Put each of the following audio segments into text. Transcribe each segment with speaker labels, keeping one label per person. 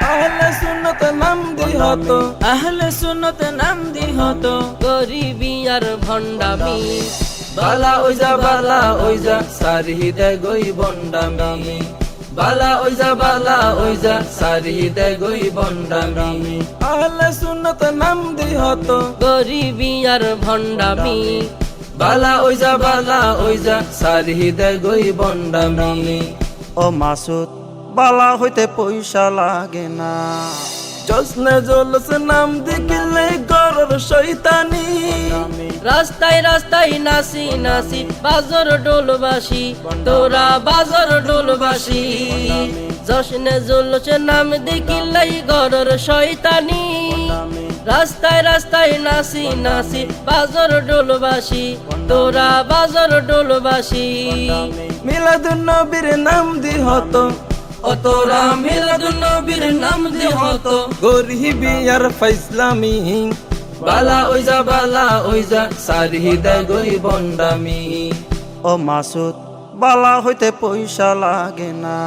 Speaker 1: আহলে সুন্নত নাম দিহত,
Speaker 2: আহলে সুন্নত নাম দিহত গরিবি আর ভণ্ডামি।
Speaker 1: বালা ওইজা বালা ওইজা সারি দে গই বন্ডামি, বালা ওইজা বালা ওইজা সারি দে গই বন্ডামি। আহলে সুন্নত নাম দিহত,
Speaker 2: গরিবি আর ভণ্ডামি।
Speaker 1: বালা ওইজা সারি দে গই বন্ডামি।
Speaker 3: ও মাসুদ বালা হইতে পয়সা লাগে না,
Speaker 1: জসনে জলস নাম দেখিলে গরর শয়তানি।
Speaker 2: রাস্তায় রাস্তায় নাসি নাসি বাজর ডোলবাসী, তোরা বাজর ডোলবাসী। জশনে জলস নাম দেখিলাই গরর শয়তানি। রাস্তায় রাস্তায় নাসি নাসি বাজর ডোলবাসী, তোরা বাজর ডোলবাসী।
Speaker 1: মিলাদুন নবীর নাম দিহত,
Speaker 2: ও তোরা মিলাদুন নবীর নাম দিহত
Speaker 1: গরিবি আর ফাইজলামি। বালা ওইজা সারি দে গই বন্ডামি।
Speaker 3: ও মাসুদ বালা হইতে পয়সা লাগে না,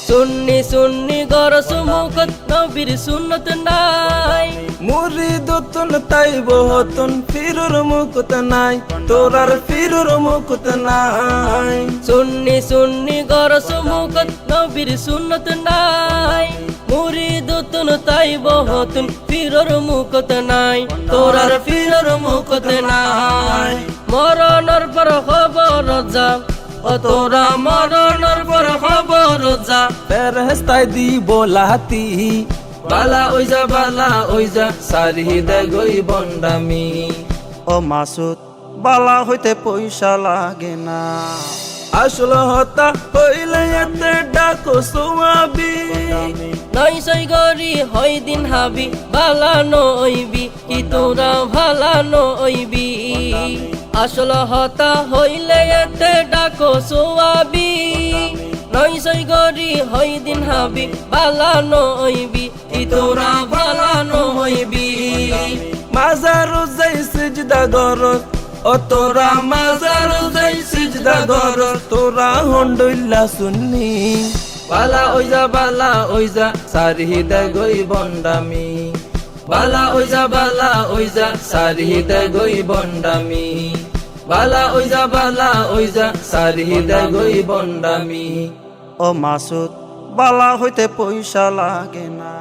Speaker 2: সুন্নি সুন্নি গর সুমুখত নবীর সুন্নত নাই।
Speaker 1: মুরিদতুন তাইব হতুন ফিরুর মুকুত নাই, তোরার ফিরুর মুকুত নাই।
Speaker 2: সুন্নি সুন্নি গর সুমুখত নবীর সুন্নত নাই। মুরিদতুন তাইব হতুন ফিরর মুকুত নাই, তোরার ফিরর মুকুত নাই। মরণর পর খবর যা, ও তোরা মরণর পর খবর যা।
Speaker 1: ফেরেশতায় দিব লাতি, বালা ওইজা সারি দে গই বন্ডামি।
Speaker 3: ও মাসুদ বালা হইতে পয়সা লাগে না,
Speaker 1: আসল হতা হইলে এতে ডাকো সোয়াবি।
Speaker 2: নয় সই গরি হয় দিন হাবি, ভালা নইবি কি তোরা ভালা নইবি। আসল হতা হইলে এতে ডাকো সোয়াবি। নয় সই গরি হয় দিন হাবি, ভালা নইবি কি তোরা ভালা নইবি।
Speaker 1: মাজারু যাই সিজদা গরত, ও তোরা মাজারু যাই সিজদা গরত, তোরা হন্ডইল্লা সুন্নি। বালা ওইজা সারি দে গই বন্ডামি। বালা ওইজা সারি দে গই বন্ডামি। বালা ওইজা সারি দে গই বন্ডামি।
Speaker 3: ও মাসুদ বালা হইতে পয়সা লাগে না।